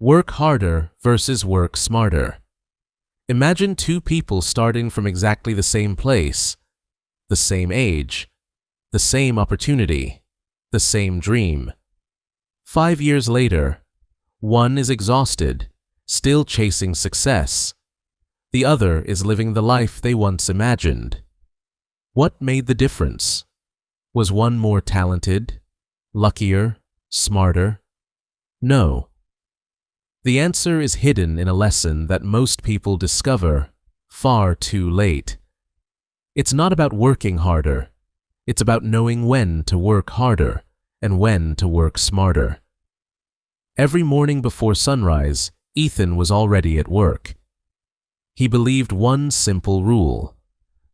Work harder versus work smarter. Imagine two people starting from exactly the same place, the same age, the same opportunity, the same dream. 5 years later, one is exhausted, still chasing success. The other is living the life they once imagined. What made the difference? Was one more talented, luckier, smarter? No. The answer is hidden in a lesson that most people discover far too late. It's not about working harder. It's about knowing when to work harder and when to work smarter. Every morning before sunrise, Ethan was already at work. He believed one simple rule: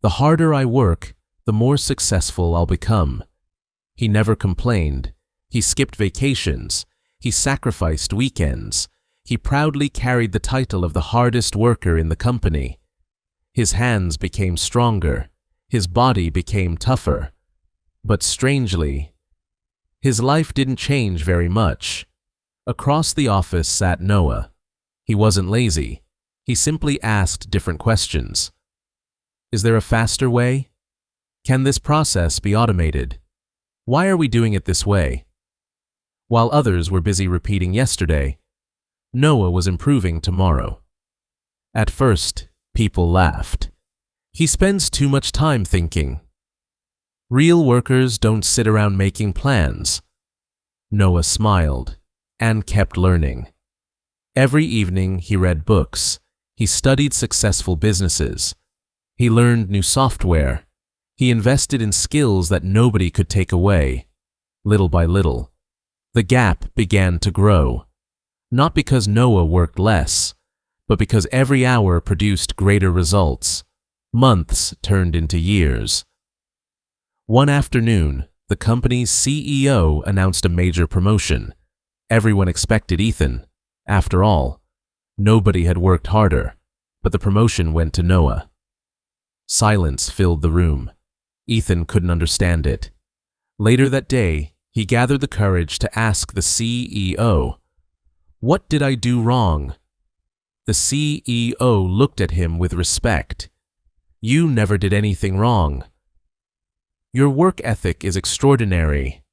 the harder I work, the more successful I'll become. He never complained. He skipped vacations. He sacrificed weekends. He proudly carried the title of the hardest worker in the company. His hands became stronger. His body became tougher. But strangely, his life didn't change very much. Across the office sat Noah. He wasn't lazy. He simply asked different questions. Is there a faster way? Can this process be automated? Why are we doing it this way? While others were busy repeating yesterday, Noah was improving tomorrow. At first, people laughed. He spends too much time thinking. Real workers don't sit around making plans. Noah smiled and kept learning. Every evening he read books. He studied successful businesses. He learned new software. He invested in skills that nobody could take away. Little by little, the gap began to grow. Not because Noah worked less, but because every hour produced greater results. Months turned into years. One afternoon, the company's CEO announced a major promotion. Everyone expected Ethan. After all, nobody had worked harder, but the promotion went to Noah. Silence filled the room. Ethan couldn't understand it. Later that day, he gathered the courage to ask the CEO, "What did I do wrong?" The CEO looked at him with respect. "You never did anything wrong. Your work ethic is extraordinary.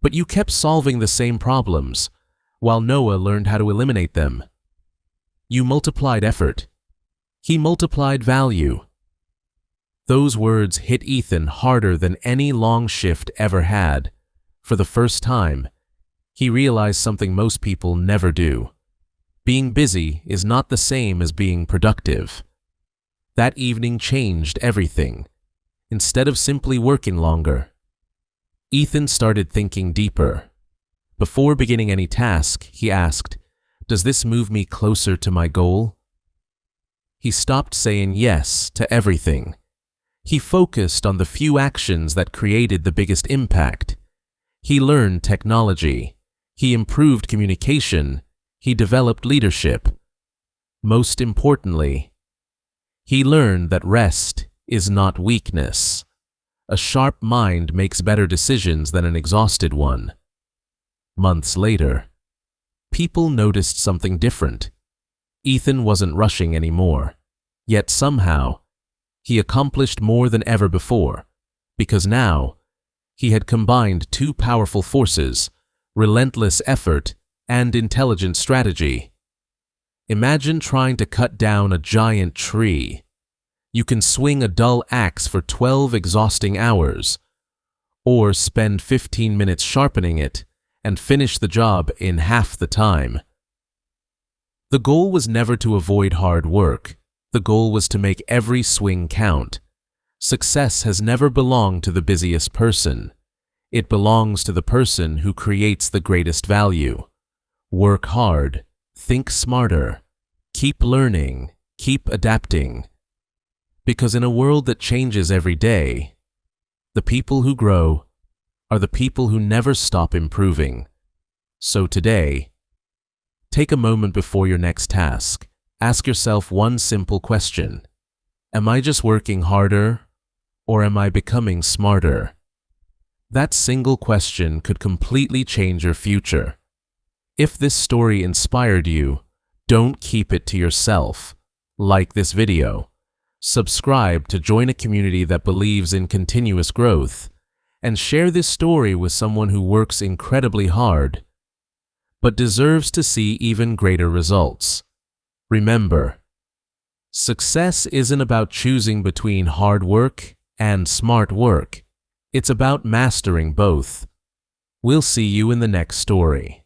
But you kept solving the same problems, while Noah learned how to eliminate them. You multiplied effort. He multiplied value." Those words hit Ethan harder than any long shift ever had. For the first time, he realized something most people never do. Being busy is not the same as being productive. That evening changed everything. Instead of simply working longer, Ethan started thinking deeper. Before beginning any task, he asked, "Does this move me closer to my goal?" He stopped saying yes to everything. He focused on the few actions that created the biggest impact. He learned technology. He improved communication. He developed leadership. Most importantly, he learned that rest is not weakness. A sharp mind makes better decisions than an exhausted one. Months later, people noticed something different. Ethan wasn't rushing anymore. Yet somehow, he accomplished more than ever before, because now he had combined two powerful forces: relentless effort and intelligent strategy. Imagine trying to cut down a giant tree. You can swing a dull axe for 12 exhausting hours, or spend 15 minutes sharpening it and finish the job in half the time. The goal was never to avoid hard work. The goal was to make every swing count. Success has never belonged to the busiest person. It belongs to the person who creates the greatest value. Work hard, think smarter, keep learning, keep adapting. Because in a world that changes every day, the people who grow are the people who never stop improving. So today, take a moment before your next task. Ask yourself one simple question: am I just working harder, or am I becoming smarter? That single question could completely change your future. If this story inspired you, don't keep it to yourself. Like this video, subscribe to join a community that believes in continuous growth, and share this story with someone who works incredibly hard, but deserves to see even greater results. Remember, success isn't about choosing between hard work and smart work. It's about mastering both. We'll see you in the next story.